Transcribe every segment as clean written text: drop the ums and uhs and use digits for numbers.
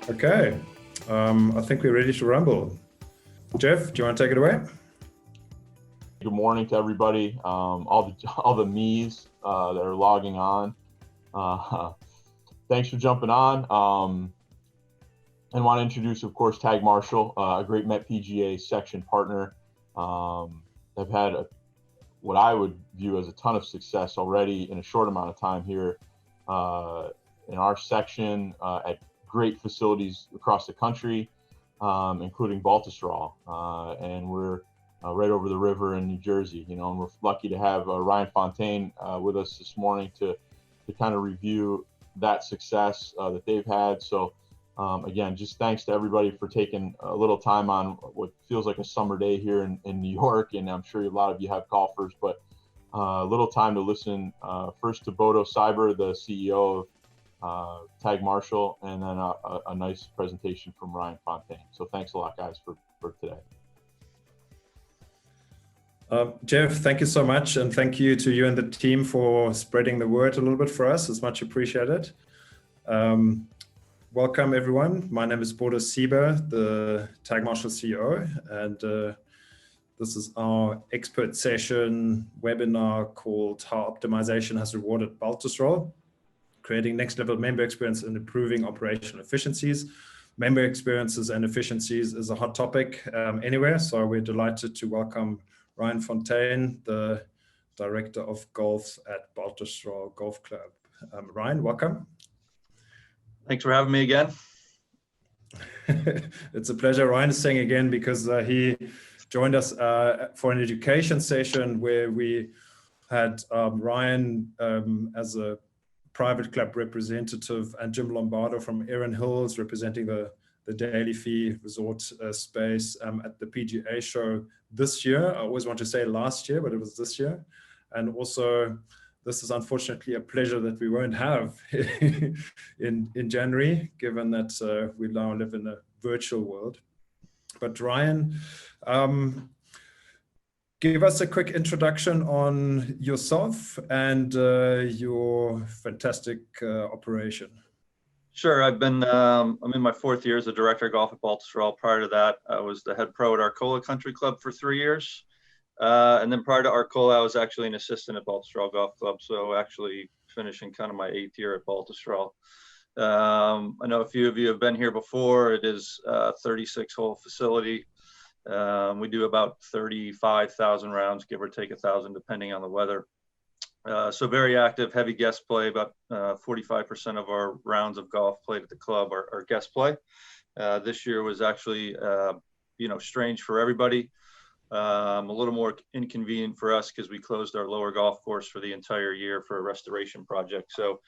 Okay, I think we're ready to rumble. Jeff, do you want to take it away? Good morning to everybody, all the me's that are logging on. Thanks for jumping on. And want to introduce, of course, Tag Marshall, a great Met PGA section partner. They've had what I would view as a ton of success already in a short amount of time here in our section at great facilities across the country, including Baltusrol, and we're right over the river in New Jersey, and we're lucky to have Ryan Fountaine with us this morning to kind of review that success that they've had. So again, just thanks to everybody for taking a little time on what feels like a summer day here in New York, and I'm sure a lot of you have golfers, but a little time to listen first to Bodo Cyber, the CEO of Tag Marshall, and then a nice presentation from Ryan Fountaine. So thanks a lot, guys, for today. Jeff, thank you so much, and thank you to you and the team for spreading the word a little bit for us. It's much appreciated. Welcome, everyone. My name is Bodo Cyber, the Tag Marshall CEO, and this is our expert session webinar called How Optimization Has Rewarded Baltusrol, creating next-level member experience and improving operational efficiencies. Member experiences and efficiencies is a hot topic anywhere, so we're delighted to welcome Ryan Fountaine, the Director of Golf at Baltusrol Golf Club. Ryan, welcome. Thanks for having me again. It's a pleasure. Ryan is saying again because he joined us for an education session where we had Ryan as a private club representative and Jim Lombardo from Erin Hills representing the Daily Fee Resort space at the PGA show this year. I always want to say last year, but it was this year. And also, this is unfortunately a pleasure that we won't have in January, given that we now live in a virtual world. But Ryan, give us a quick introduction on yourself and your fantastic operation. Sure. I'm in my fourth year as a director of golf at Baltusrol. Prior to that, I was the head pro at Arcola Country Club for 3 years. And then prior to Arcola, I was actually an assistant at Baltusrol Golf Club. So actually finishing kind of my 8th year at Baltusrol. I know a few of you have been here before. It is a 36-hole facility. We do about 35,000 rounds, give or take 1,000, depending on the weather. So very active, heavy guest play. About 45% of our rounds of golf played at the club are guest play. This year was actually, strange for everybody. A little more inconvenient for us because we closed our lower golf course for the entire year for a restoration project. So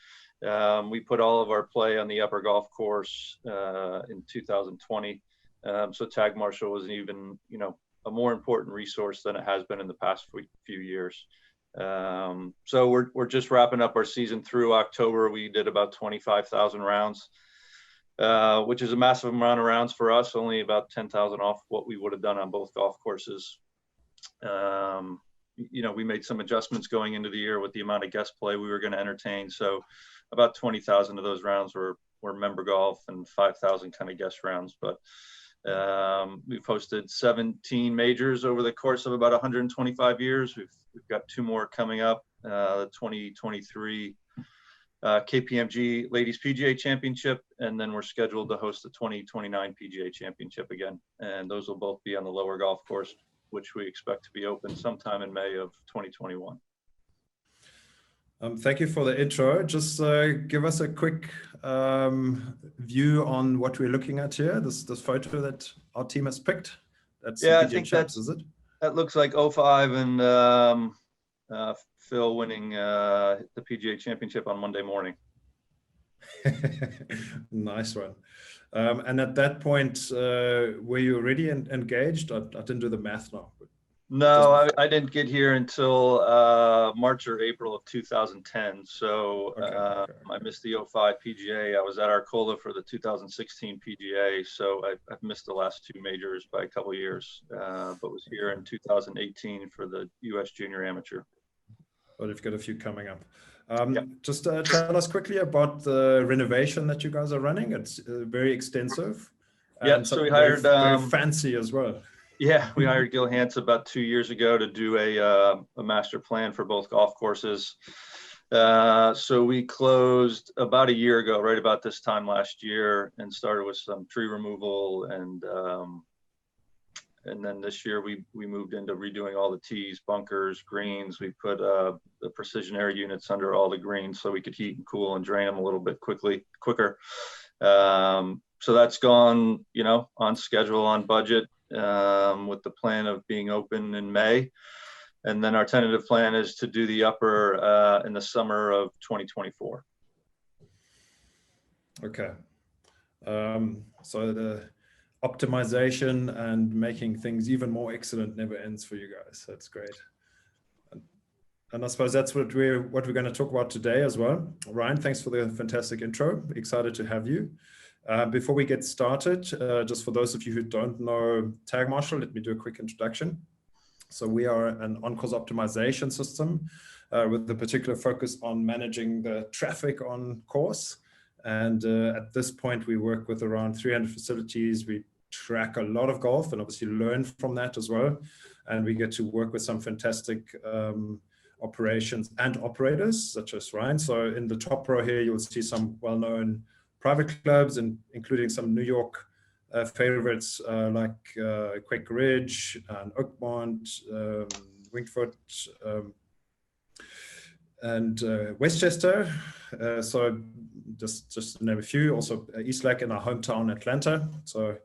we put all of our play on the upper golf course in 2020. So Tag Marshall was even, a more important resource than it has been in the past few years. So we're just wrapping up our season through October. We did about 25,000 rounds, which is a massive amount of rounds for us, only about 10,000 off what we would have done on both golf courses. We made some adjustments going into the year with the amount of guest play we were going to entertain. So about 20,000 of those rounds were member golf and 5,000 kind of guest rounds. But we've hosted 17 majors over the course of about 125 years. We've got 2 more coming up, the 2023 KPMG Ladies PGA Championship, and then we're scheduled to host the 2029 PGA Championship again. And those will both be on the lower golf course, which we expect to be open sometime in May of 2021. Thank you for the intro. Just give us a quick view on what we're looking at here. This photo that our team has picked. That's I PGA think Champs, is it? That looks like 05 and Phil winning the PGA Championship on Monday morning. Nice one. And at that point, were you already engaged? I didn't do the math now. No, I didn't get here until March or April of 2010. So okay. I missed the 05 PGA. I was at Arcola for the 2016 PGA. So I've missed the last 2 majors by a couple of years, but was here in 2018 for the US Junior Amateur. but you've got a few coming up. Yep. Just tell us quickly about the renovation that you guys are running. It's very extensive. Yeah, so we hired very fancy as well. Yeah, we hired Gil Hance about 2 years ago to do a master plan for both golf courses. So we closed about a year ago, right about this time last year, and started with some tree removal, and then this year we moved into redoing all the tees, bunkers, greens. We put the precision air units under all the greens so we could heat and cool and drain them a little bit quicker. So that's gone, you know, on schedule, on budget, with the plan of being open in May. And then our tentative plan is to do the upper in the summer of 2024. Okay. So the optimization and making things even more excellent never ends for you guys. That's great. And I suppose that's what we're going to talk about today as well. Ryan, thanks for the fantastic intro. Excited to have you. Before we get started, just for those of you who don't know Tag Marshal, let me do a quick introduction. So we are an on-course optimization system with a particular focus on managing the traffic on course. And at this point, we work with around 300 facilities. We track a lot of golf and obviously learn from that as well. And we get to work with some fantastic operations and operators such as Ryan. So in the top row here, you'll see some well-known private clubs, and including some New York favorites like Quaker Ridge and Oakmont, Wingfoot, and Westchester. So just to name a few. Also Eastlake in our hometown, Atlanta. So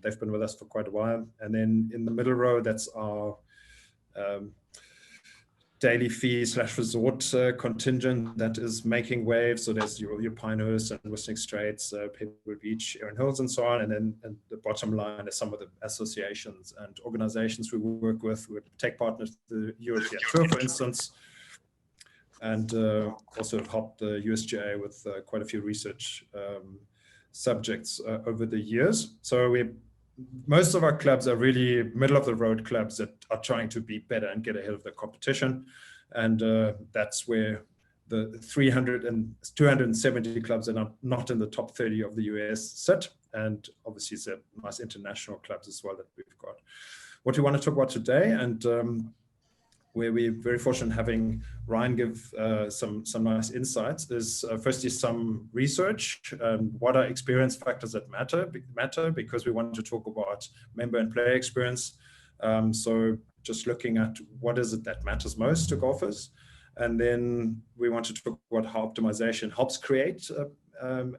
they've been with us for quite a while. And then in the middle row, that's our daily fee / resort contingent that is making waves. So there's your Pinehurst and Whistling Straits, Pebble Beach, Erin Hills, and so on. And then the bottom line is some of the associations and organizations we work with. We take partners, the European Tour, for instance, and also have helped the USGA with quite a few research subjects over the years. So most of our clubs are really middle of the road clubs that are trying to be better and get ahead of the competition. And that's where the 270 clubs that are not in the top 30 of the US sit. And obviously it's a nice international clubs as well that we've got. What we want to talk about today, and where we're very fortunate having Ryan give some nice insights, is firstly some research. What are experience factors that matter? Because we want to talk about member and player experience. So just looking at what is it that matters most to golfers. And then we want to talk about how optimization helps create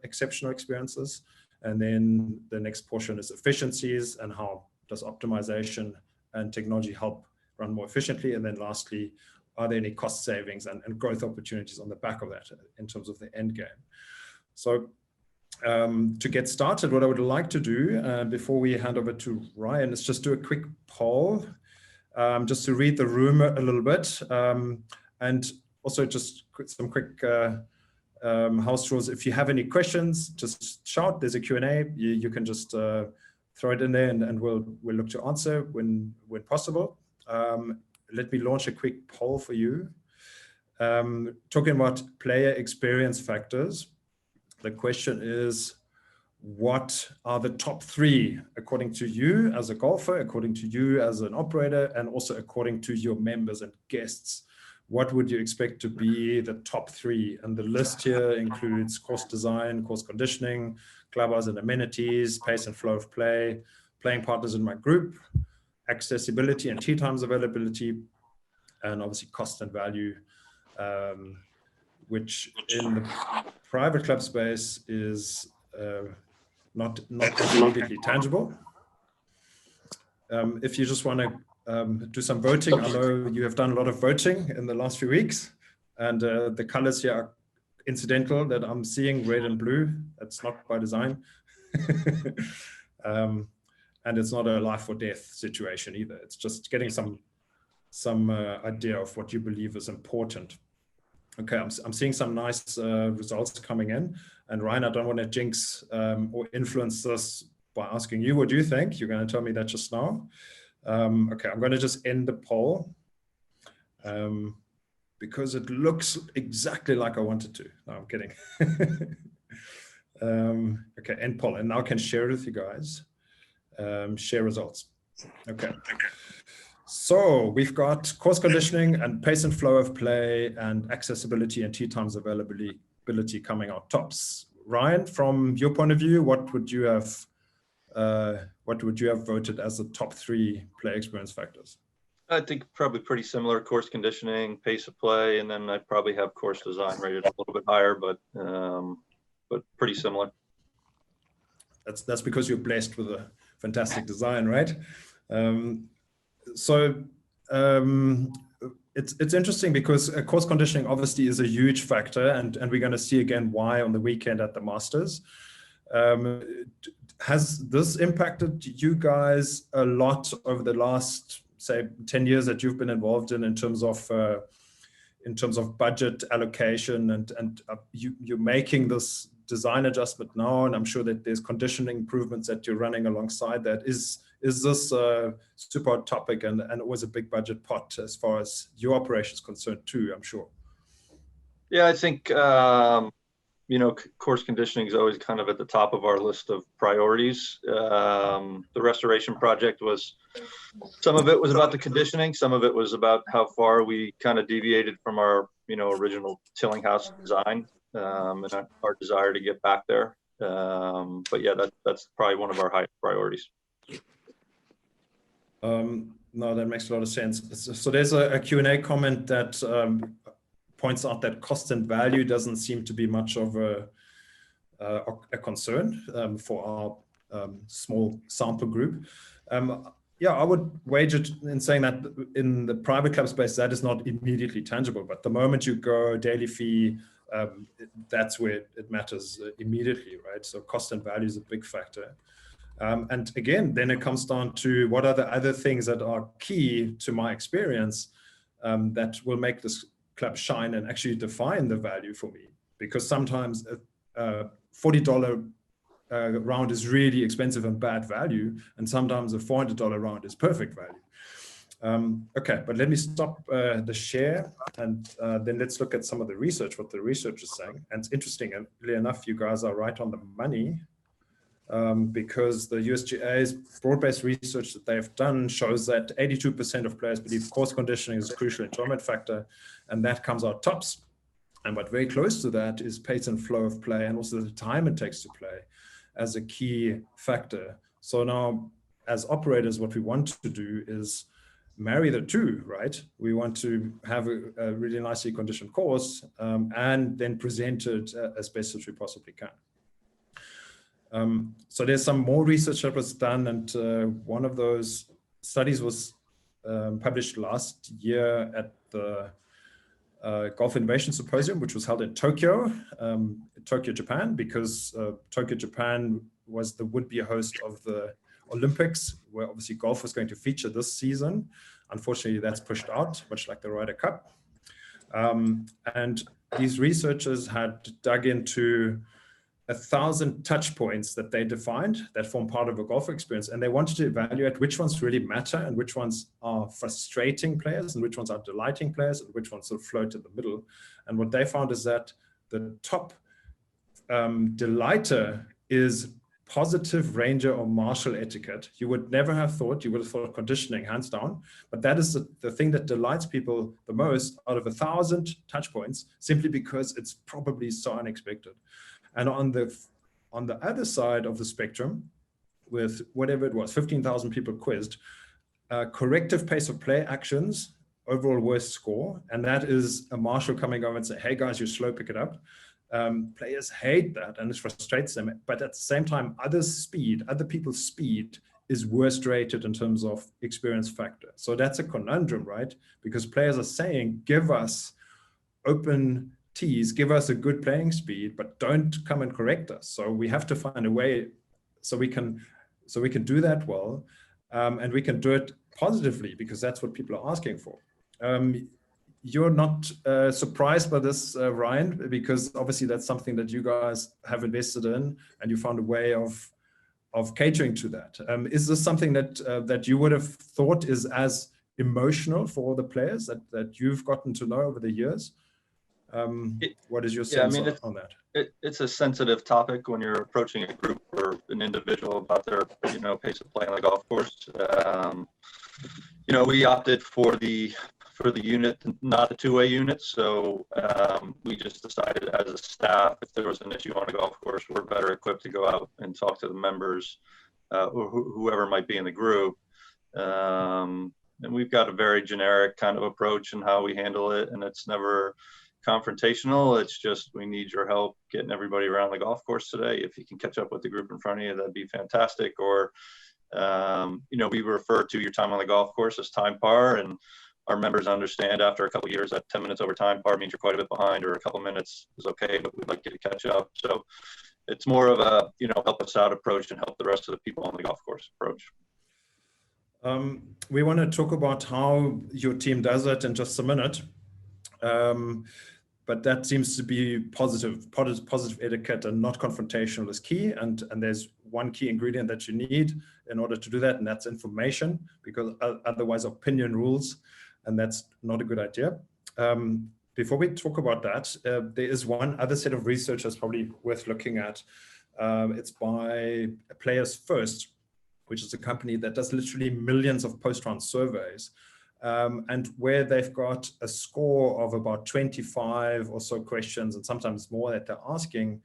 exceptional experiences. And then the next portion is efficiencies, and how does optimization and technology help run more efficiently. And then lastly, are there any cost savings and growth opportunities on the back of that in terms of the end game? So to get started, what I would like to do before we hand over to Ryan is just do a quick poll, just to read the room a little bit, and also just some quick house rules. If you have any questions, just shout. There's a Q&A. You can just throw it in there, and we'll look to answer when possible. Let me launch a quick poll for you. Talking about player experience factors, the question is, what are the top 3 according to you as a golfer, according to you as an operator, and also according to your members and guests? What would you expect to be the top 3? And the list here includes course design, course conditioning, clubhouse and amenities, pace and flow of play, playing partners in my group, accessibility and tee times availability, and obviously cost and value, which in the private club space is not immediately tangible. If you just want to do some voting, I know you have done a lot of voting in the last few weeks, and the colors here are incidental that I'm seeing, red and blue. That's not by design. And it's not a life or death situation either. It's just getting some idea of what you believe is important. Okay, I'm seeing some nice results coming in. And Ryan, I don't want to jinx or influence this by asking you, what do you think? You're going to tell me that just now. Okay, I'm going to just end the poll. because it looks exactly like I wanted to. No, I'm kidding. Okay, end poll, and now I can share it with you guys. Share results. Okay. So we've got course conditioning and pace and flow of play and accessibility and tee times availability coming out tops. Ryan, from your point of view, what would you have voted as the top 3 play experience factors? I think probably pretty similar: course conditioning, pace of play, and then I'd probably have course design rated a little bit higher, but pretty similar. That's because you're blessed with a fantastic design, right? It's interesting because course conditioning obviously is a huge factor, and we're going to see again why on the weekend at the Masters. Has this impacted you guys a lot over the last, say, 10 years that you've been involved in terms of budget allocation, and you're making this design adjustment now, and I'm sure that there's conditioning improvements that you're running alongside that. Is this a super hot topic and always a big budget pot as far as your operation is concerned too, I'm sure? Yeah, I think course conditioning is always kind of at the top of our list of priorities. The restoration project was, some of it was about the conditioning, some of it was about how far we kind of deviated from our original tilling house design, and our desire to get back there. But yeah, that's probably one of our highest priorities. No, that makes a lot of sense. So there's a Q&A comment that points out that cost and value doesn't seem to be much of a concern for our small sample group. Yeah, I would wager in saying that in the private club space, that is not immediately tangible. But the moment you go daily fee, that's where it matters immediately, right? So cost and value is a big factor. And again, then it comes down to what are the other things that are key to my experience that will make this club shine and actually define the value for me. Because sometimes a $40 round is really expensive and bad value, and sometimes a $400 round is perfect value. Okay, but let me stop the share, and then let's look at some of the research, what the research is saying. And it's interesting, and really enough, you guys are right on the money, because the USGA's broad-based research that they've done shows that 82% of players believe course conditioning is a crucial enjoyment factor, and that comes out tops. And but very close to that is pace and flow of play, and also the time it takes to play as a key factor. So now, as operators, what we want to do is marry the two, right? We want to have a really nicely conditioned course, and then present it as best as we possibly can. So there's some more research that was done, and one of those studies was published last year at the Golf Innovation Symposium, which was held in Tokyo, Japan, because Tokyo, Japan was the would-be host of the Olympics, where obviously golf was going to feature this season. Unfortunately, that's pushed out, much like the Ryder Cup. And these researchers had dug into 1,000 touch points that they defined that form part of a golf experience. And they wanted to evaluate which ones really matter and which ones are frustrating players and which ones are delighting players and which ones sort of float in the middle. And what they found is that the top delighter is positive ranger or marshal etiquette. You would never have thought, you would have thought conditioning, hands down, but that is the thing that delights people the most out of 1,000 touch points, simply because it's probably so unexpected. And on the other side of the spectrum, with whatever it was, 15,000 people quizzed, corrective pace of play actions, overall worst score, and that is a marshal coming over and saying, hey guys, you're slow, pick it up. Players hate that and it frustrates them, but at the same time, other people's speed is worst rated in terms of experience factor. So that's a conundrum, right? Because players are saying, give us open tees, give us a good playing speed, but don't come and correct us. So we have to find a way so we can do that well, and we can do it positively, because that's what people are asking for. You're not surprised by this, Ryan, because obviously that's something that you guys have invested in, and you found a way of catering to that. Is this something that you would have thought is as emotional for all the players that you've gotten to know over the years? What is your sense on that? It's a sensitive topic when you're approaching a group or an individual about their, pace of play on the golf course. We opted for the unit, not a two-way unit. So we just decided as a staff, if there was an issue on a golf course, we're better equipped to go out and talk to the members or whoever might be in the group. And we've got a very generic kind of approach in how we handle it. And it's never confrontational. It's just, we need your help getting everybody around the golf course today. If you can catch up with the group in front of you, that'd be fantastic. Or, we refer to your time on the golf course as time par, and our members understand after a couple of years that 10 minutes over time par means you're quite a bit behind, or a couple of minutes is okay, but we'd like you to catch up. So it's more of a, help us out approach and help the rest of the people on the golf course approach. We want to talk about how your team does it in just a minute. But that seems to be positive etiquette and not confrontational is key. And there's one key ingredient that you need in order to do that, and that's information, because otherwise opinion rules, and that's not a good idea. Before we talk about that, there is one other set of research that's probably worth looking at. It's by Players First, which is a company that does literally millions of post-round surveys. And where they've got a score of about 25 or so questions, and sometimes more, that they're asking,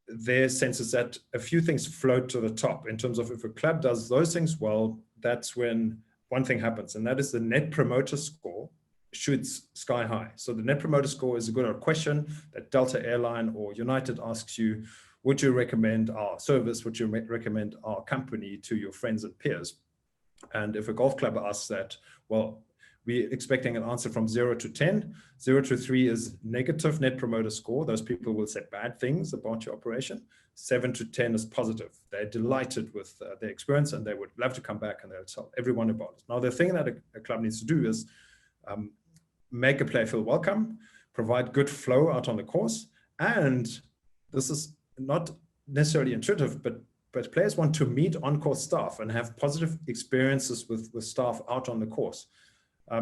their sense is that a few things float to the top in terms of, if a club does those things well, that's when one thing happens, and that is the net promoter score shoots sky high. So the net promoter score is a good question that Delta Airline or United asks you: would you recommend our service? Would you recommend our company to your friends and peers? And if a golf club asks that, well, we're expecting an answer from 0 to 10. 0 to 3 is negative net promoter score. Those people will say bad things about your operation. 7 to 10 is positive. They're delighted with their experience, and they would love to come back, and they'll tell everyone about it. Now, the thing that a club needs to do is make a player feel welcome, provide good flow out on the course. And this is not necessarily intuitive, but players want to meet on-course staff and have positive experiences with staff out on the course,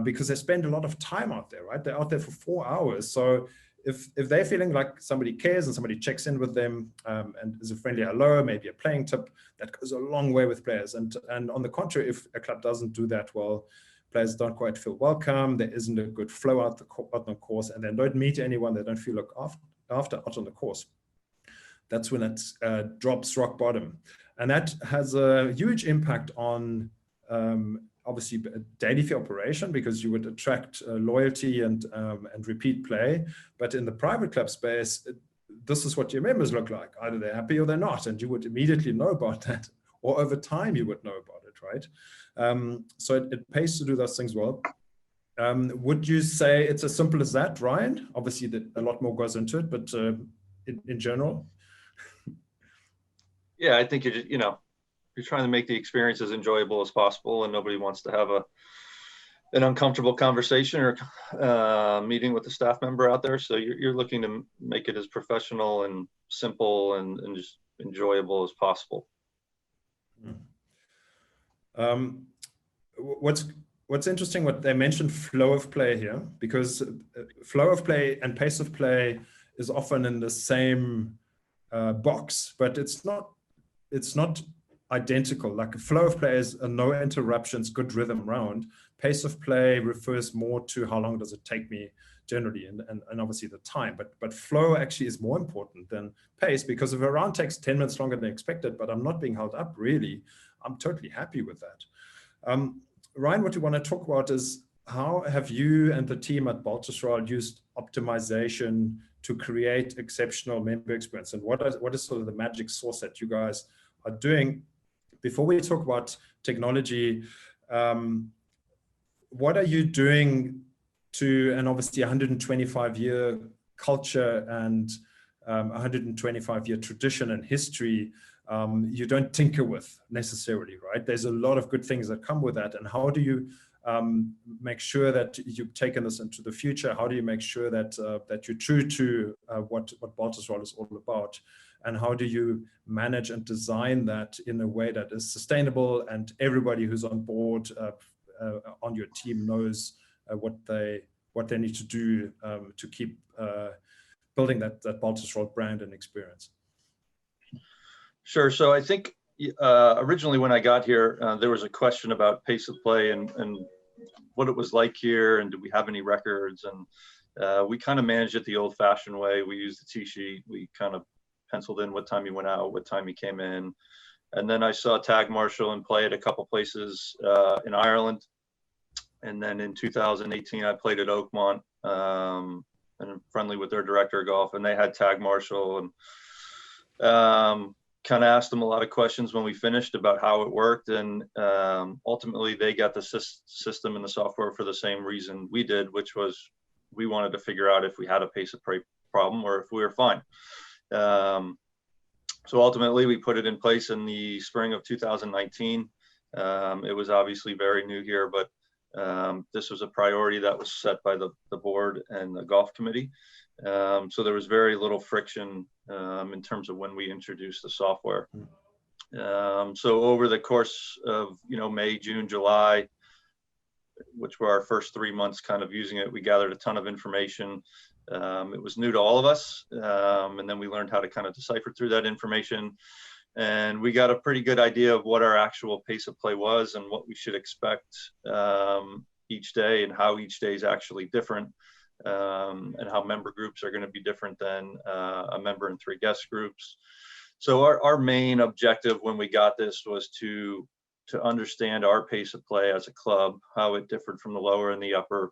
because they spend a lot of time out there, right? They're out there for 4 hours. So if they're feeling like somebody cares and somebody checks in with them and is a friendly hello, maybe a playing tip, that goes a long way with players. And on the contrary, if a club doesn't do that well, players don't quite feel welcome, there isn't a good flow out on the course, and they don't meet anyone, they don't feel looked after out on the course. That's when it drops rock bottom. And that has a huge impact on, obviously, daily fee operation, because you would attract loyalty and repeat play. But in the private club space, this is what your members look like. Either they're happy or they're not. And you would immediately know about that. Or over time, you would know about it, right? So it pays to do those things well. Would you say it's as simple as that, Ryan? Obviously, a lot more goes into it, but in general? Yeah, I think you're trying to make the experience as enjoyable as possible, and nobody wants to have an uncomfortable conversation or meeting with a staff member out there. So you're looking to make it as professional and simple and just enjoyable as possible. What's interesting, what they mentioned, flow of play here, because flow of play and pace of play is often in the same box, but it's not identical. Like a flow of play is a no interruptions, good rhythm round. Pace of play refers more to how long does it take me generally, and obviously the time. But flow actually is more important than pace, because if a round takes 10 minutes longer than expected, but I'm not being held up really, I'm totally happy with that. Ryan, what you want to talk about is, how have you and the team at Baltusrol used optimization to create exceptional member experience, and what is sort of the magic sauce that you guys are doing? Before we talk about technology, what are you doing to, and obviously 125-year culture and 125-year tradition and history, you don't tinker with necessarily, right? There's a lot of good things that come with that. And how do you make sure that you've taken this into the future? How do you make sure that that you're true to what Baltusrol is all about? And how do you manage and design that in a way that is sustainable, and everybody who's on board on your team knows what they need to do to keep building that Baltusrol brand and experience? Sure. So I think originally when I got here, there was a question about pace of play and what it was like here, and do we have any records? And we kind of managed it the old-fashioned way. We used the tee sheet. We kind of penciled in what time he went out, what time he came in. And then I saw Tag Marshall and play at a couple places in Ireland. And then in 2018, I played at Oakmont and I'm friendly with their director of golf, and they had Tag Marshall, and kind of asked them a lot of questions when we finished about how it worked. And ultimately they got the system and the software for the same reason we did, which was we wanted to figure out if we had a pace of play problem or if we were fine. So ultimately we put it in place in the spring of 2019. It was obviously very new here, but this was a priority that was set by the board and the golf committee. So there was very little friction in terms of when we introduced the software. So over the course of, May, June, July, which were our first 3 months kind of using it, we gathered a ton of information. It was new to all of us. And then we learned how to kind of decipher through that information. And we got a pretty good idea of what our actual pace of play was and what we should expect each day, and how each day is actually different, and how member groups are going to be different than a member and 3 guest groups. So our main objective when we got this was to understand our pace of play as a club, how it differed from the lower and the upper,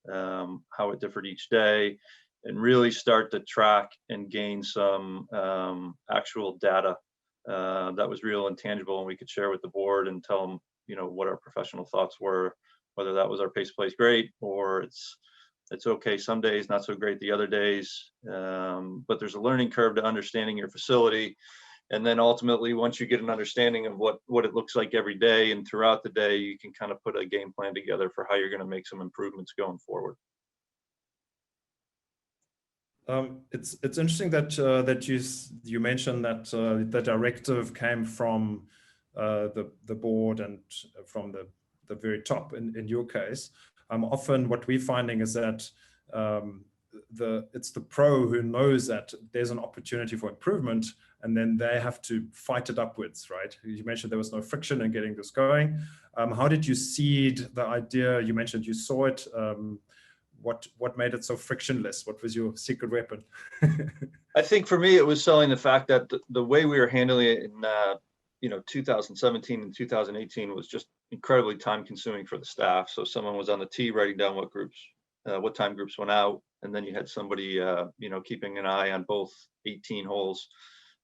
how it differed each day, and really start to track and gain some actual data that was real and tangible, and we could share with the board and tell them, what our professional thoughts were, whether that was our pace of play is great or it's okay some days, not so great the other days. But there's a learning curve to understanding your facility. And then ultimately, once you get an understanding of what it looks like every day and throughout the day, you can kind of put a game plan together for how you're going to make some improvements going forward. It's interesting that you mentioned that the directive came from the board and from the very top in your case. Often what we're finding is that it's the pro who knows that there's an opportunity for improvement, and then they have to fight it upwards, right? You mentioned there was no friction in getting this going. How did you seed the idea? You mentioned you saw it. What made it so frictionless? What was your secret weapon? I think for me, it was selling the fact that the way we were handling it in 2017 and 2018 was just incredibly time consuming for the staff. So someone was on the tee writing down what time groups went out, and then you had somebody keeping an eye on both 18 holes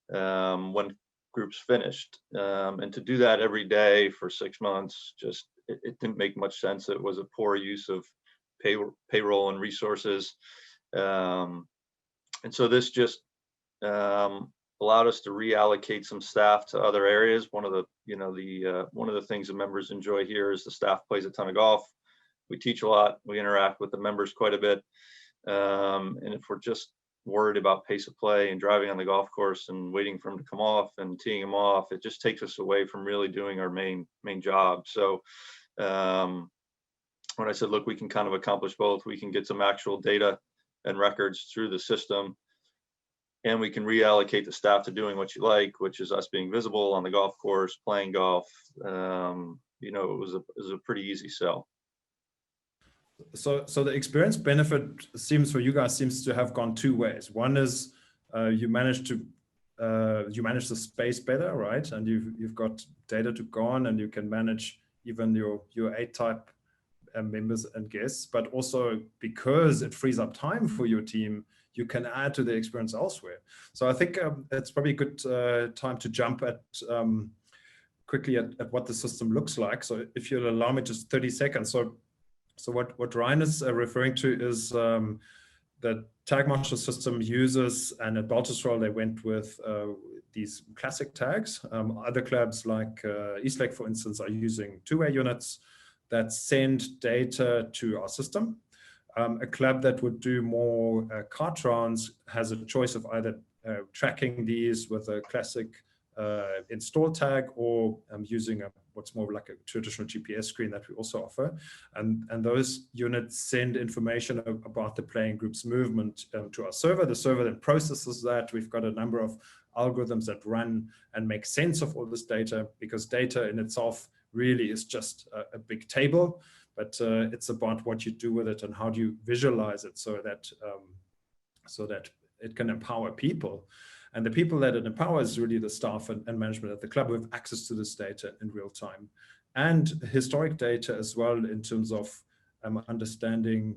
when groups finished. And to do that every day for 6 months, just it didn't make much sense. It was a poor use of payroll and resources, and so this just allowed us to reallocate some staff to other areas. One of the things the members enjoy here is the staff plays a ton of golf. We teach a lot. We interact with the members quite a bit, and if we're just worried about pace of play and driving on the golf course and waiting for them to come off and teeing them off, it just takes us away from really doing our main job. So when I said, look, we can kind of accomplish both. We can get some actual data and records through the system, and we can reallocate the staff to doing what you like, which is us being visible on the golf course, playing golf. It was a pretty easy sell. So the experience benefit for you guys seems to have gone 2 ways. One is you manage the space better, right? And you've got data to go on, and you can manage even your A-type members and guests, but also because it frees up time for your team, you can add to the experience elsewhere. So I think it's probably a good time to jump quickly at what the system looks like. So if you'll allow me just 30 seconds. So what Ryan is referring to is the Tag Marshall system uses, and at Baltusrol they went with these classic tags. Other clubs like Eastlake, for instance, are using 2-way units that send data to our system. A club that would do more kart rounds has a choice of either tracking these with a classic install tag or using what's more like a traditional GPS screen that we also offer. And those units send information about the playing group's movement to our server. The server then processes that. We've got a number of algorithms that run and make sense of all this data, because data in itself really is just a big table, but it's about what you do with it and how do you visualize it so that it can empower people. And the people that it empowers is really the staff and management at the club who have access to this data in real time. And historic data as well, in terms of understanding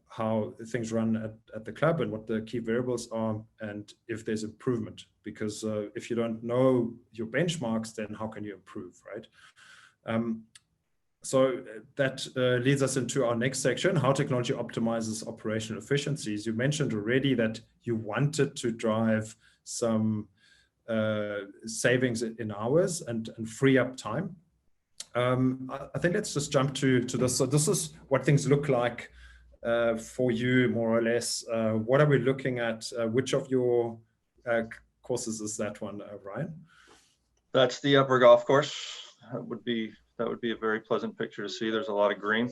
how things run at the club and what the key variables are and if there's improvement. Because if you don't know your benchmarks, then how can you improve, right? So that leads us into our next section, how technology optimizes operational efficiencies. You mentioned already that you wanted to drive some savings in hours and free up time. I think let's just jump to this. So this is what things look like for you, more or less. What are we looking at? Which of your courses is that one, Ryan? That's the upper golf course. That would be a very pleasant picture to see. There's a lot of green.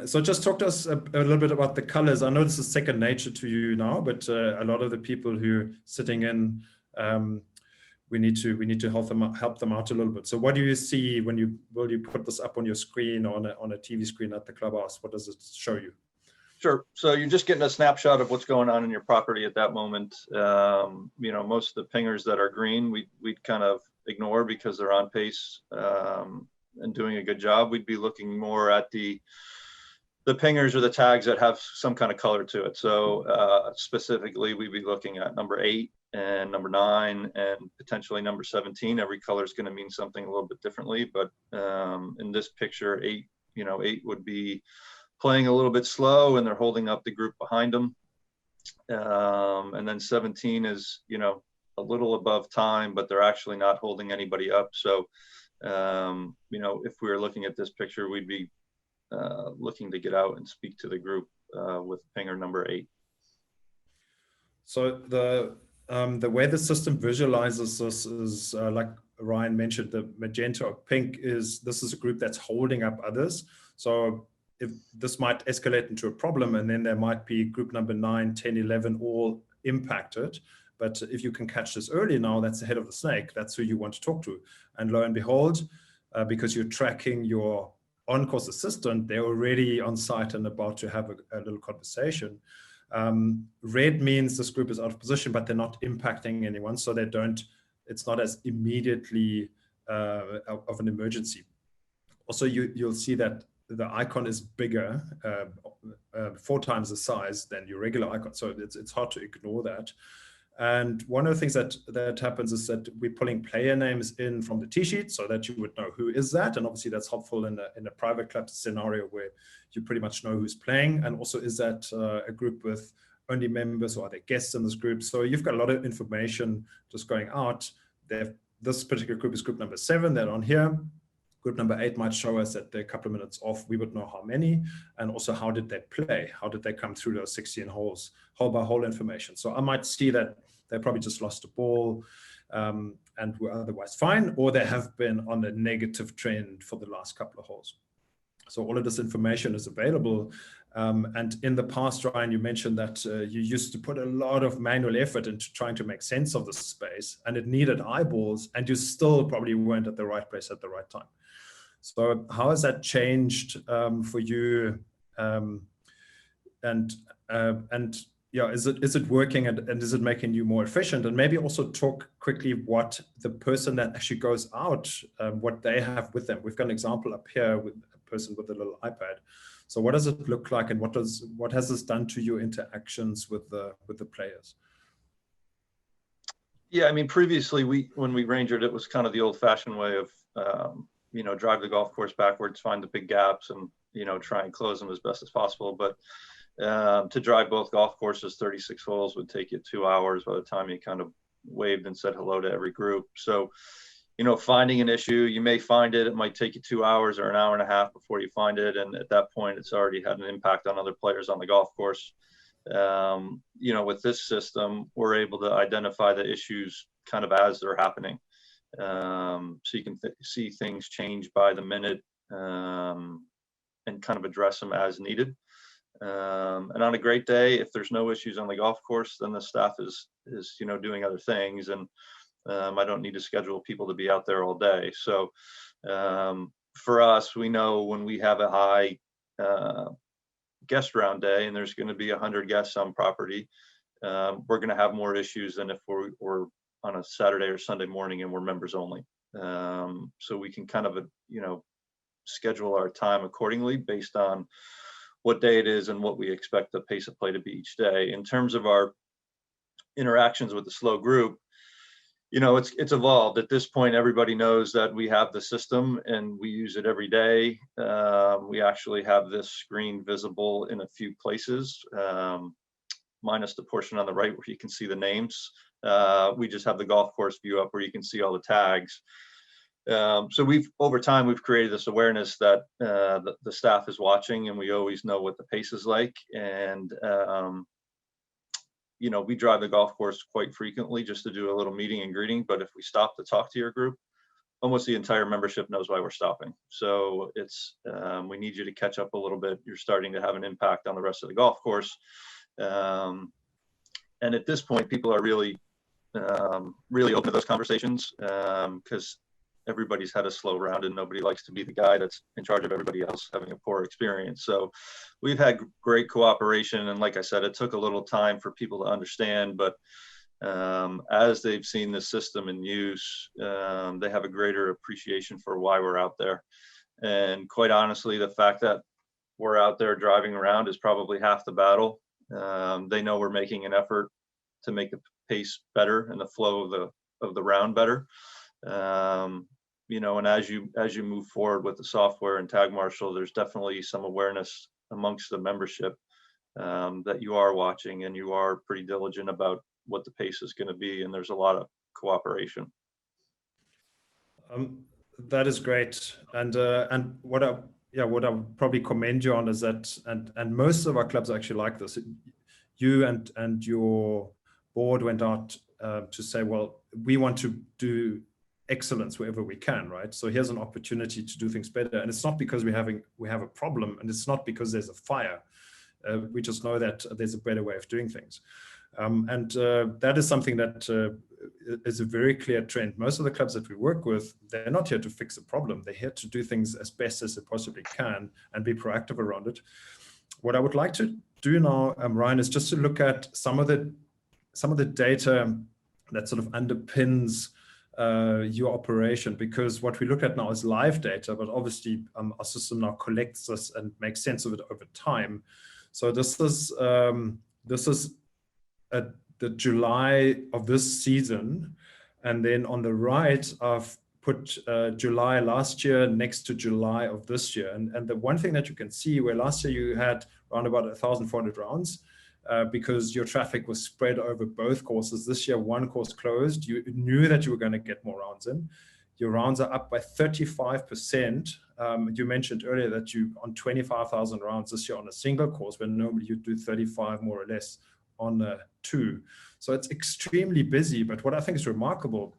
So just talk to us a little bit about the colors. I know this is second nature to you now, but a lot of the people who are sitting in, we need to help them out a little bit. So what do you see when will you put this up on your screen or on a TV screen at the clubhouse? What does it show you? Sure. So you're just getting a snapshot of what's going on in your property at that moment. Most of the pingers that are green, we'd kind of ignore because they're on pace and doing a good job. We'd be looking more at the pingers or the tags that have some kind of color to it. So specifically, we'd be looking at number 8 and number 9 and potentially number 17. Every color is going to mean something a little bit differently, but in this picture, 8 would be playing a little bit slow and they're holding up the group behind them. And then 17 is, a little above time, but they're actually not holding anybody up. So, if we were looking at this picture, we'd be looking to get out and speak to the group with pinger number 8. So the way the system visualizes this is like Ryan mentioned, the magenta or pink this is a group that's holding up others. So if this might escalate into a problem, and then there might be group number 9, 10, 11 all impacted. But if you can catch this early now, that's the head of the snake. That's who you want to talk to. And lo and behold, because you're tracking your on-course assistant, they're already on site and about to have a little conversation. Red means this group is out of position, but they're not impacting anyone. So it's not as immediately of an emergency. Also, you'll see that the icon is bigger, 4 times the size than your regular icon. So it's hard to ignore that. And one of the things that happens is that we're pulling player names in from the tee sheet so that you would know who is that. And obviously that's helpful in a private club scenario where you pretty much know who's playing. And also, is that a group with only members or are there guests in this group? So you've got a lot of information just going out. This particular group is group number 7, they're on here. Group number 8 might show us that they're a couple of minutes off. We would know how many, and also how did they play? How did they come through those 16 holes, hole by hole information? So I might see that they probably just lost a ball and were otherwise fine, or they have been on a negative trend for the last couple of holes. So all of this information is available. And in the past, Ryan, you mentioned that you used to put a lot of manual effort into trying to make sense of the space, and it needed eyeballs, and you still probably weren't at the right place at the right time. So how has that changed for you? Is it working, and is it making you more efficient? And maybe also talk quickly what the person that actually goes out, what they have with them. We've got an example up here with a person with a little iPad. So what does it look like, and what has this done to your interactions with the players? Yeah, I mean, previously when we rangered, it was kind of the old-fashioned way of drive the golf course backwards, find the big gaps, and try and close them as best as possible. But to drive both golf courses 36 holes would take you 2 hours by the time you kind of waved and said hello to every group. So finding an issue, you may find it might take you 2 hours or an hour and a half before you find it, and at that point it's already had an impact on other players on the golf course. With this system, we're able to identify the issues kind of as they're happening. So you can see things change by the minute, and kind of address them as needed. And on a great day, if there's no issues on the golf course, then the staff is doing other things, and I don't need to schedule people to be out there all day. So for us, we know when we have a high guest round day and there's going to be 100 guests on property, we're going to have more issues than if we're on a Saturday or Sunday morning and we're members only. So we can kind of schedule our time accordingly based on what day it is and what we expect the pace of play to be each day. In terms of our interactions with the slow group, it's evolved. At this point, everybody knows that we have the system and we use it every day. We actually have this screen visible in a few places, minus the portion on the right where you can see the names. We just have the golf course view up where you can see all the tags. So over time, we've created this awareness that the staff is watching, and we always know what the pace is like. And we drive the golf course quite frequently just to do a little meeting and greeting. But if we stop to talk to your group, almost the entire membership knows why we're stopping. So it's we need you to catch up a little bit. You're starting to have an impact on the rest of the golf course. And at this point, people are really open to those conversations, because everybody's had a slow round and nobody likes to be the guy that's in charge of everybody else having a poor experience. So we've had great cooperation. And like I said, it took a little time for people to understand, but as they've seen the system in use, they have a greater appreciation for why we're out there. And quite honestly, the fact that we're out there driving around is probably half the battle. They know we're making an effort to make the pace better and the flow of the round better. And as you move forward with the software and Tag Marshal, there's definitely some awareness amongst the membership that you are watching and you are pretty diligent about what the pace is going to be, and there's a lot of cooperation. That is great, and what I would probably commend you on is that, and most of our clubs are actually like this. You and your board went out to say, well, we want to do excellence wherever we can, right? So here's an opportunity to do things better, and it's not because we have a problem, and it's not because there's a fire. We just know that there's a better way of doing things, and that is something that is a very clear trend. Most of the clubs that we work with, they're not here to fix a problem. They're here to do things as best as they possibly can and be proactive around it. What I would like to do now, Ryan, is just to look at some of the data that sort of underpins your operation, because what we look at now is live data, but obviously our system now collects this and makes sense of it over time. So this is the July of this season, and then on the right I've put July last year next to July of this year, and the one thing that you can see, where last year you had around about 1,400 rounds, because your traffic was spread over both courses. This year, one course closed. You knew that you were going to get more rounds in. Your rounds are up by 35%. You mentioned earlier that you on 25,000 rounds this year on a single course, when normally you do 35 more or less on two. So it's extremely busy. But what I think is remarkable,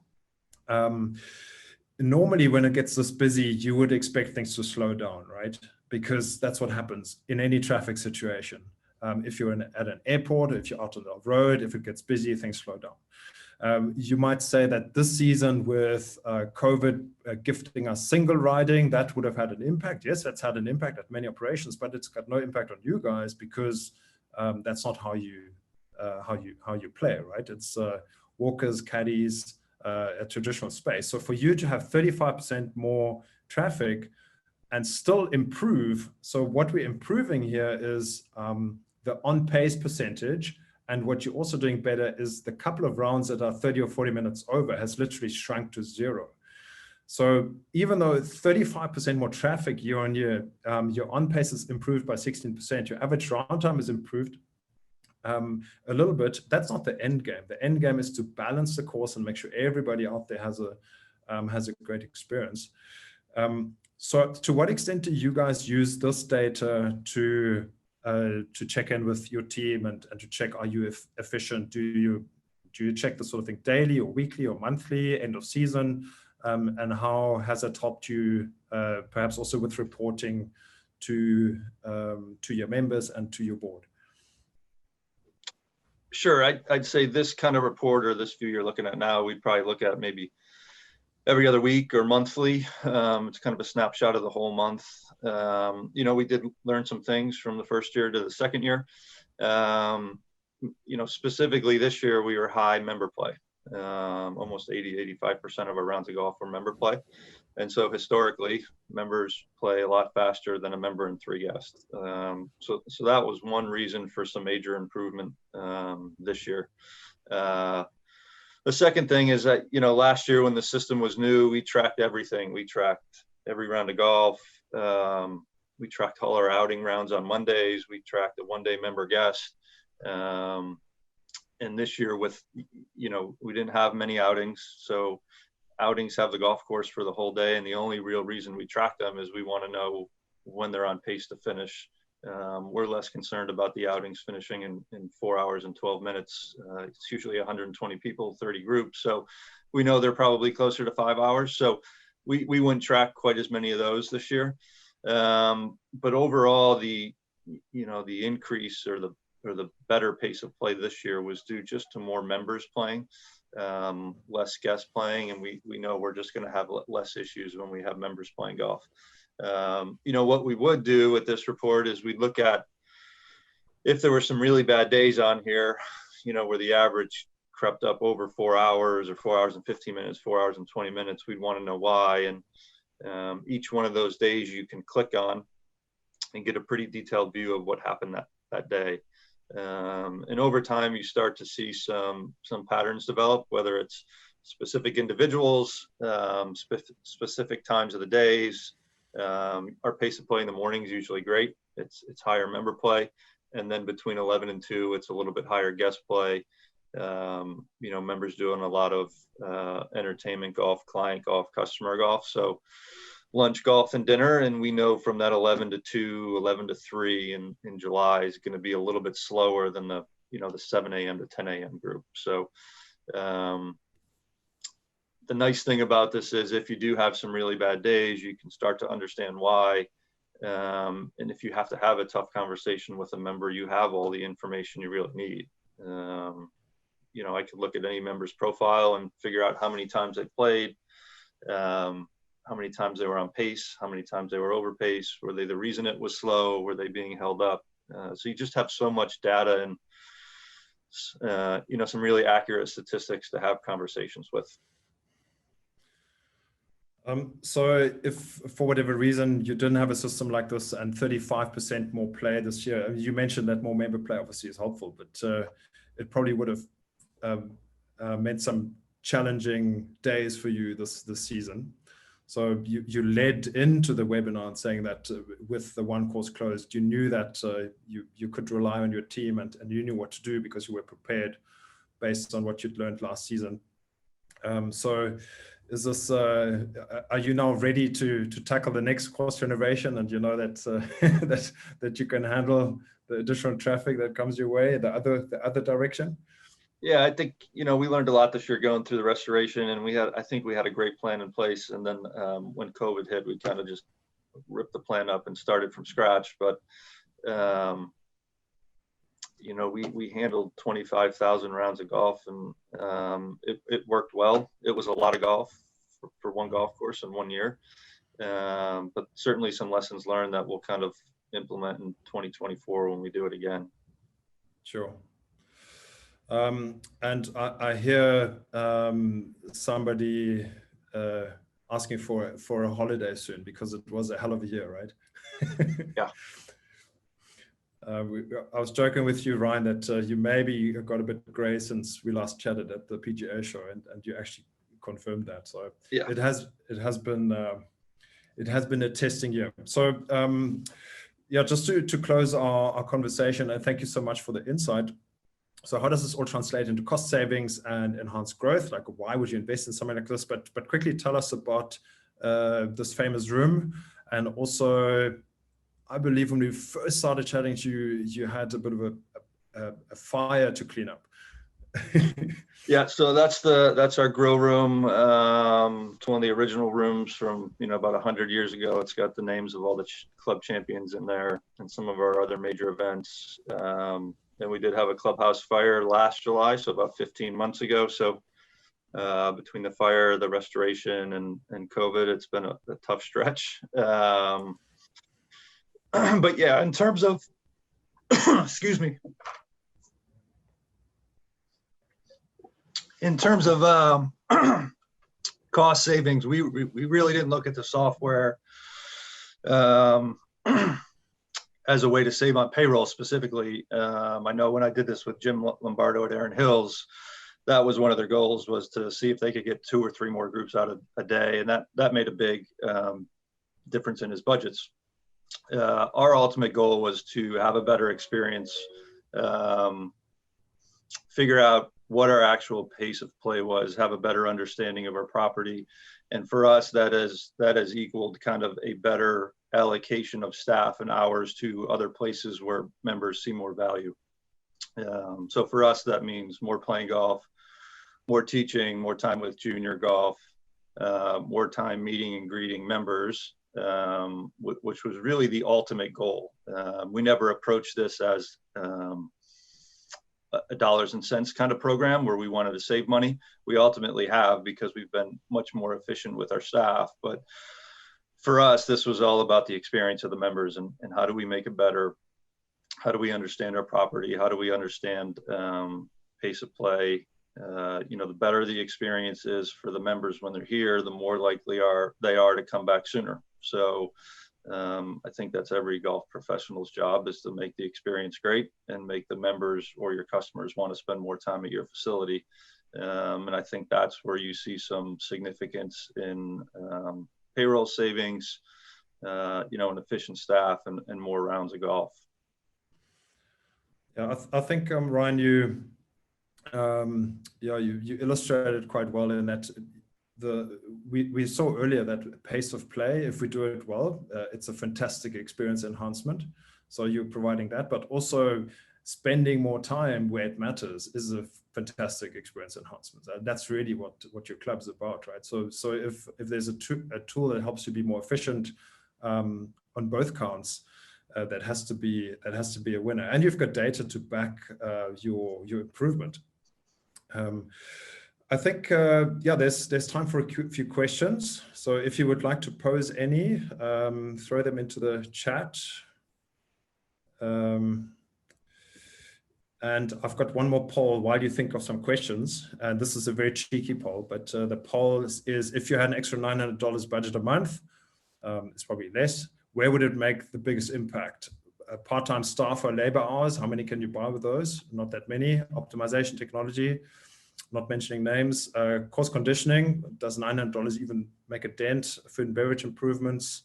normally when it gets this busy, you would expect things to slow down, right? Because that's what happens in any traffic situation. If you're at an airport, if you're out on the road, if it gets busy, things slow down. You might say that this season with COVID gifting us single riding, that would have had an impact. Yes, that's had an impact at many operations, but it's got no impact on you guys, because that's not how you play, right? It's walkers, caddies, a traditional space. So for you to have 35% more traffic and still improve. So what we're improving here is the on-pace percentage, and what you're also doing better is the couple of rounds that are 30 or 40 minutes over has literally shrunk to zero. So even though 35% more traffic year on year, your on-pace is improved by 16%, your average round time is improved a little bit. That's not the end game. The end game is to balance the course and make sure everybody out there has a great experience. So to what extent do you guys use this data to check in with your team and to check, are you efficient? Do Do you check this sort of thing daily or weekly or monthly, end of season? And how has that helped you, perhaps also with reporting to your members and to your board? Sure, I'd say this kind of report, or this view you're looking at now, we'd probably look at maybe every other week or monthly. It's kind of a snapshot of the whole month. You know, we did learn some things from the first year to the second year. You know, specifically this year, we were high member play. Almost 85% of our rounds of golf were member play. And so historically, members play a lot faster than a member and 3 guests. So that was one reason for some major improvement this year. The second thing is that, you know, last year when the system was new, we tracked everything. We tracked every round of golf. We tracked all our outing rounds on Mondays. We tracked the one-day member guest. And this year with, you know, we didn't have many outings. So outings have the golf course for the whole day. And the only real reason we track them is we want to know when they're on pace to finish. We're less concerned about the outings finishing in 4 hours and 12 minutes. It's usually 120 people, 30 groups. So we know they're probably closer to 5 hours. So we wouldn't track quite as many of those this year. But overall, the increase or the better pace of play this year was due just to more members playing, less guests playing. And we know we're just going to have less issues when we have members playing golf. You know, what we would do with this report is we'd look at if there were some really bad days on here, you know, where the average crept up over 4 hours or 4 hours and 15 minutes, 4 hours and 20 minutes, we'd want to know why. And each one of those days you can click on and get a pretty detailed view of what happened that day. And over time, you start to see some patterns develop, whether it's specific individuals, specific times of the days. Our pace of play in the morning is usually great. It's higher member play. And then between 11 and 2, it's a little bit higher guest play. You know, members doing a lot of entertainment golf, client golf, customer golf. So lunch, golf, and dinner. And we know from that 11 to 2, 11 to 3 in July is going to be a little bit slower than the 7 a.m. to 10 a.m. group. So the nice thing about this is if you do have some really bad days, you can start to understand why. And if you have to have a tough conversation with a member, you have all the information you really need. You know, I could look at any member's profile and figure out how many times they played, how many times they were on pace, how many times they were over pace. Were they the reason it was slow? Were they being held up? So you just have so much data and, you know, some really accurate statistics to have conversations with. So if for whatever reason you didn't have a system like this and 35% more play this year, I mean, you mentioned that more member play obviously is helpful, but it probably would have meant some challenging days for you this season. So you led into the webinar and saying that with the one course closed, you knew that you could rely on your team and you knew what to do because you were prepared based on what you'd learned last season. So is this, are you now ready to tackle the next course renovation, and you know that that you can handle the additional traffic that comes your way, the other direction? Yeah, I think, you know, we learned a lot this year going through the restoration, and I think we had a great plan in place. And then when COVID hit, we kind of just ripped the plan up and started from scratch. But you know, we handled 25,000 rounds of golf, and it worked well. It was a lot of golf for one golf course in 1 year, but certainly some lessons learned that we'll kind of implement in 2024 when we do it again. Sure. And I hear somebody asking for a holiday soon because it was a hell of a year, right? Yeah. I was joking with you, Ryan, that you maybe got a bit gray since we last chatted at the PGA show, and you actually confirmed that. So yeah, it has been a testing year. So yeah, just to close our conversation, and thank you so much for the insight. So how does this all translate into cost savings and enhanced growth? Like, why would you invest in something like this? But quickly tell us about this famous room. And also, I believe when we first started chatting to you, you had a bit of a fire to clean up. Yeah, so that's our grow room. It's one of the original rooms from about 100 years ago. It's got the names of all the club champions in there and some of our other major events. And we did have a clubhouse fire last July, so about 15 months ago. So between the fire, the restoration, and COVID, it's been a tough stretch. But yeah, in terms of excuse me. In terms of cost savings, we really didn't look at the software as a way to save on payroll specifically. I know when I did this with Jim Lombardo at Erin Hills, that was one of their goals, was to see if they could get 2 or 3 more groups out of a day, and that made a big difference in his budgets. Our ultimate goal was to have a better experience, figure out what our actual pace of play was, have a better understanding of our property. And for us, that has equaled kind of a better allocation of staff and hours to other places where members see more value. So for us, that means more playing golf, more teaching, more time with junior golf, more time meeting and greeting members, which was really the ultimate goal. We never approached this as a dollars and cents kind of program where we wanted to save money. We ultimately have, because we've been much more efficient with our staff. But for us, this was all about the experience of the members, and how do we make it better? How do we understand our property? How do we understand pace of play? The better the experience is for the members when they're here, the more likely they are to come back sooner. So I think that's every golf professional's job, is to make the experience great and make the members or your customers want to spend more time at your facility. And I think that's where you see some significance in payroll savings, and efficient staff and more rounds of golf. Yeah, I think Ryan, you illustrated quite well in that. We saw earlier that pace of play, if we do it well, it's a fantastic experience enhancement. So you're providing that, but also spending more time where it matters is a fantastic experience enhancement. That's really what your club's about, right? So if there's a tool that helps you be more efficient on both counts, that has to be a winner. And you've got data to back your improvement. I think, there's time for a few questions. So if you would like to pose any, throw them into the chat. And I've got one more poll while you think of some questions. And this is a very cheeky poll, but the poll is if you had an extra $900 budget a month, it's probably less, where would it make the biggest impact? Part-time staff or labor hours, how many can you buy with those? Not that many. Optimization technology, not mentioning names. Course conditioning, does $900 even make a dent? Food and beverage improvements,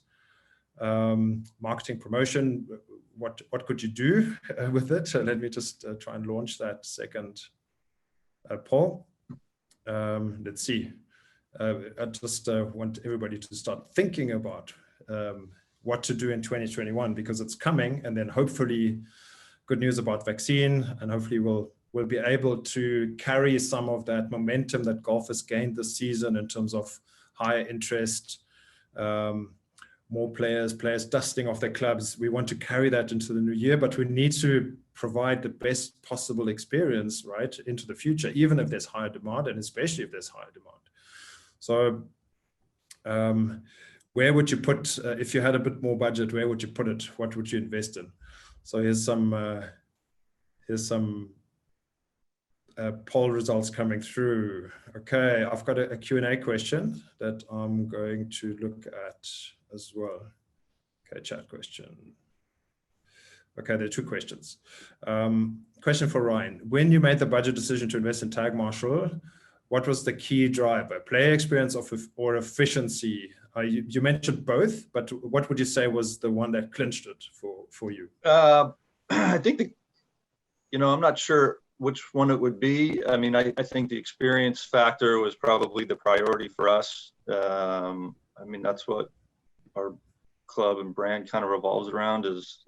marketing promotion, what could you do with it? Let me just try and launch that second poll. Let's see. I just want everybody to start thinking about what to do in 2021, because it's coming, and then hopefully good news about vaccine, and hopefully we'll be able to carry some of that momentum that golf has gained this season in terms of higher interest, more players dusting off their clubs. We want to carry that into the new year, but we need to provide the best possible experience, right, into the future, even if there's higher demand, and especially if there's higher demand. So where would you put, if you had a bit more budget, where would you put it? What would you invest in? So here's some poll results coming through. Okay, I've got a Q&A question that I'm going to look at as well. Okay, chat question. Okay, there are 2 questions. Question for Ryan. When you made the budget decision to invest in Tag Marshall, what was the key driver? Player experience or efficiency? You mentioned both, but what would you say was the one that clinched it for you? I think I'm not sure which one it would be. I mean, I think the experience factor was probably the priority for us. I mean, that's what our club and brand kind of revolves around, is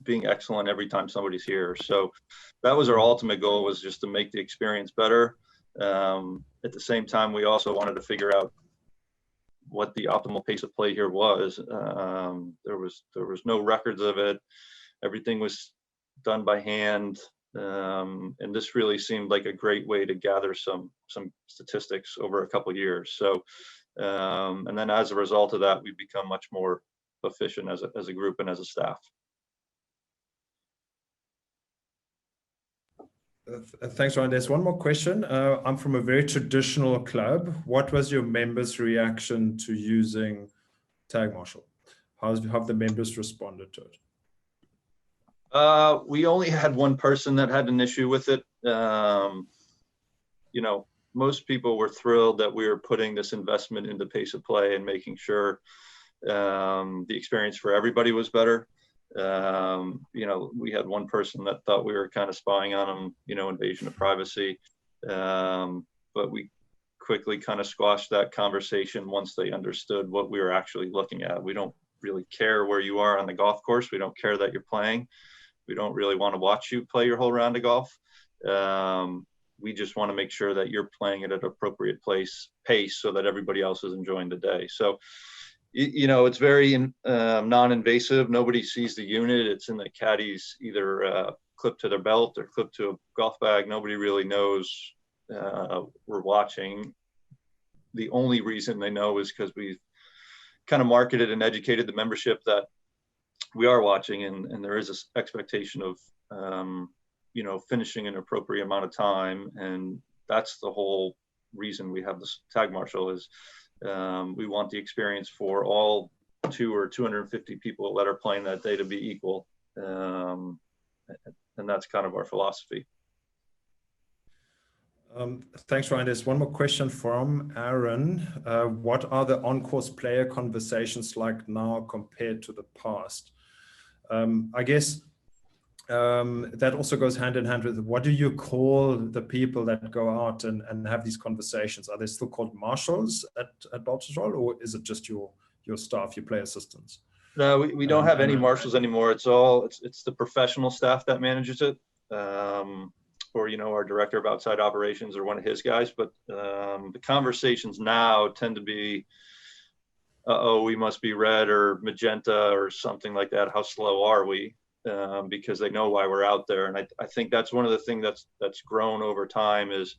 being excellent every time somebody's here. So that was our ultimate goal, was just to make the experience better. At the same time, we also wanted to figure out what the optimal pace of play here was. There was no records of it. Everything was done by hand. And this really seemed like a great way to gather some statistics over a couple of years. So, and then as a result of that, we've become much more efficient as a group and as a staff. Thanks, Ryan. There's one more question. I'm from a very traditional club. What was your members' reaction to using Tag Marshal? How have the members responded to it? We only had one person that had an issue with it. You know, most people were thrilled that we were putting this investment into pace of play and making sure the experience for everybody was better. You know, we had one person that thought we were kind of spying on them, you know, invasion of privacy. But we quickly kind of squashed that conversation once they understood what we were actually looking at. We don't really care where you are on the golf course. We don't care that you're playing. We don't really want to watch you play your whole round of golf. We just want to make sure that you're playing at an appropriate pace so that everybody else is enjoying the day. So, you know, it's very non-invasive. Nobody sees the unit. It's in the caddies, either clipped to their belt or clipped to a golf bag. Nobody really knows we're watching. The only reason they know is because we've kind of marketed and educated the membership that we are watching, and there is this expectation of, you know, finishing an appropriate amount of time. And that's the whole reason we have this Tag Marshal is we want the experience for all 250 people that are playing that day to be equal. And that's kind of our philosophy. Thanks, Ryan. There's one more question from Aaron. What are the on-course player conversations like now compared to the past? I guess that also goes hand in hand with, what do you call the people that go out and have these conversations? Are they still called marshals at Baltusrol, or is it just your staff, your player assistants? No, we don't have any marshals anymore. It's the professional staff that manages it. Or, you know, our director of outside operations or one of his guys. But the conversations now tend to be, we must be red or magenta or something like that. How slow are we? Because they know why we're out there. And I think that's one of the things that's grown over time is,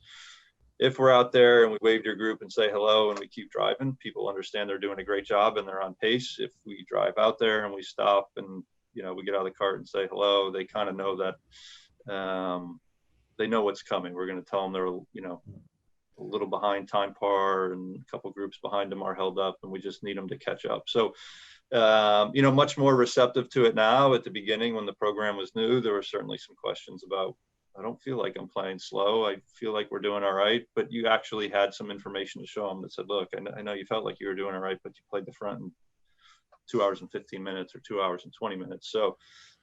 if we're out there and we wave to your group and say hello and we keep driving, people understand they're doing a great job and they're on pace. If we drive out there and we stop and, you know, we get out of the cart and say hello, they kind of know that they know what's coming. We're going to tell them they're, you know, a little behind time par, and a couple groups behind them are held up, and we just need them to catch up. So, you know, much more receptive to it now. At the beginning, when the program was new, there were certainly some questions about, I don't feel like I'm playing slow. I feel like we're doing all right. But you actually had some information to show them that said, look, I know you felt like you were doing all right, but you played the front in 2 hours and 15 minutes or 2 hours and 20 minutes. So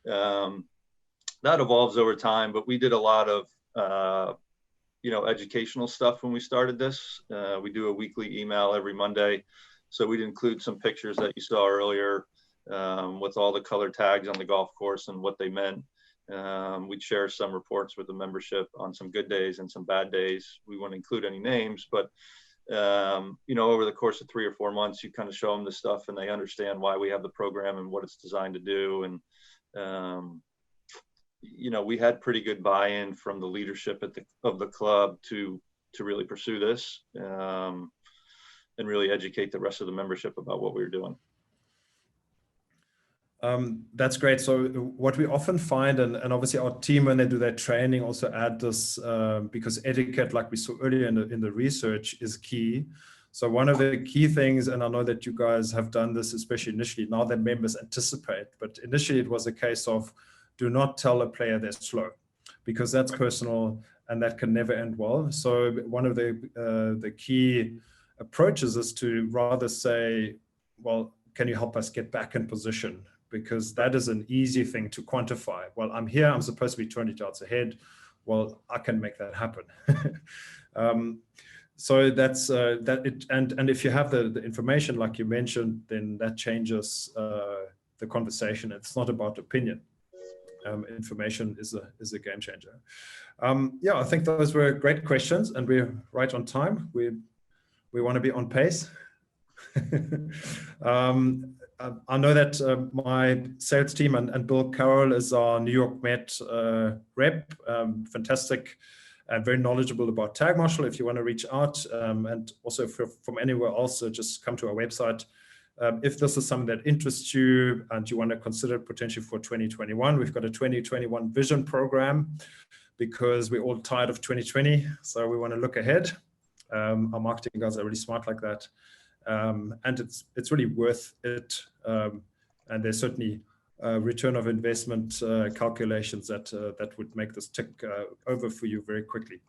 that evolves over time. But we did a lot of, you know, educational stuff when we started this. We do a weekly email every Monday. So we'd include some pictures that you saw earlier with all the color tags on the golf course and what they meant. We'd share some reports with the membership on some good days and some bad days. We wouldn't include any names, but you know, over the course of 3 or 4 months, you kind of show them this stuff and they understand why we have the program and what it's designed to do. And you know, we had pretty good buy-in from the leadership of the club to really pursue this and really educate the rest of the membership about what we were doing. That's great. So what we often find, and obviously our team, when they do their training, also add this because etiquette, like we saw earlier in the research, is key. So one of the key things, and I know that you guys have done this, especially initially, now that members anticipate, but initially it was a case of, do not tell a player they're slow, because that's personal and that can never end well. So one of the key approaches is to rather say, well, can you help us get back in position? Because that is an easy thing to quantify. Well, I'm here, I'm supposed to be 20 yards ahead. Well, I can make that happen. So that's and if you have the information, like you mentioned, then that changes the conversation. It's not about opinion. information is a game changer. Yeah, I think those were great questions, and we're right on time. We want to be on pace. I know that my sales team and Bill Carroll is our New York Met rep, fantastic and very knowledgeable about Tag Marshal. If you want to reach out, and also from anywhere else, just come to our website. If this is something that interests you and you want to consider potentially for 2021, we've got a 2021 vision program because we're all tired of 2020. So we want to look ahead. Our marketing guys are really smart like that. And it's really worth it. And there's certainly return of investment calculations that would make this tick over for you very quickly.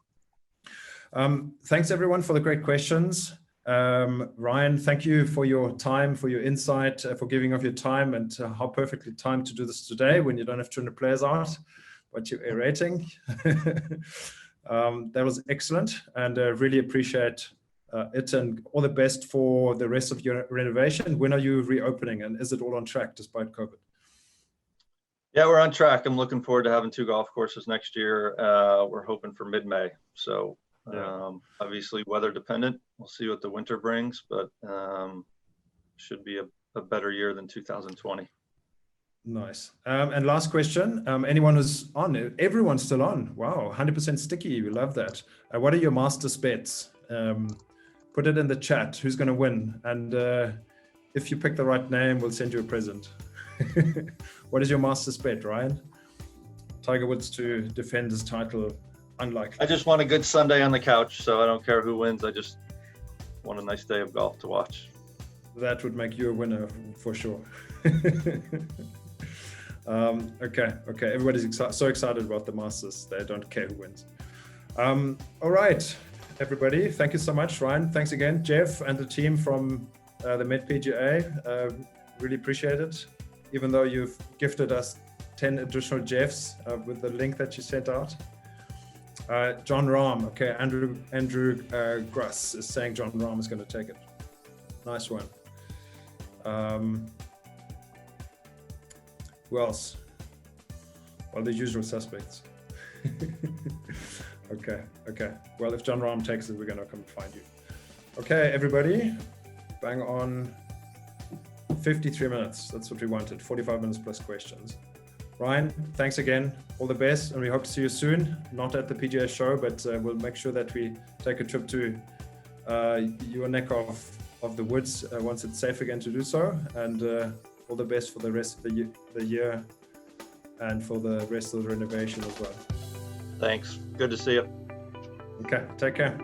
Thanks everyone for the great questions. Ryan, thank you for your time, for your insight, for giving of your time, and how perfectly timed to do this today when you don't have 200 players out, but you're aerating. That was excellent, and really appreciate it, and all the best for the rest of your renovation. When are you reopening, and is it all on track despite COVID? Yeah, we're on track. I'm looking forward to having 2 golf courses next year. We're hoping for mid-May. So obviously weather dependent. We'll see what the winter brings, but should be a better year than 2020. Nice. And last question, anyone who's on? Everyone's still on. Wow, 100% sticky. We love that. What are your Masters bets? Put it in the chat. Who's going to win? And if you pick the right name, we'll send you a present. What is your Masters bet, Ryan? Tiger Woods to defend his title, unlikely. I just want a good Sunday on the couch, so I don't care who wins. I just want a nice day of golf to watch. That would make you a winner for sure. Okay. Everybody's so excited about the Masters. They don't care who wins. All right, everybody. Thank you so much, Ryan. Thanks again, Jeff, and the team from the Met PGA. Really appreciate it. Even though you've gifted us 10 additional Jeffs with the link that you sent out. John Rahm. Okay, Andrew Gruss is saying John Rahm is going to take it. Nice one. Who else? Well, the usual suspects. Okay. Well, if John Rahm takes it, we're going to come find you. Okay, everybody. Bang on 53 minutes. That's what we wanted. 45 minutes plus questions. Ryan, thanks again. All the best, and we hope to see you soon. Not at the PGA show, but we'll make sure that we take a trip to your neck of the woods once it's safe again to do so. And all the best for the rest of the year and for the rest of the renovation as well. Thanks. Good to see you. Okay, take care.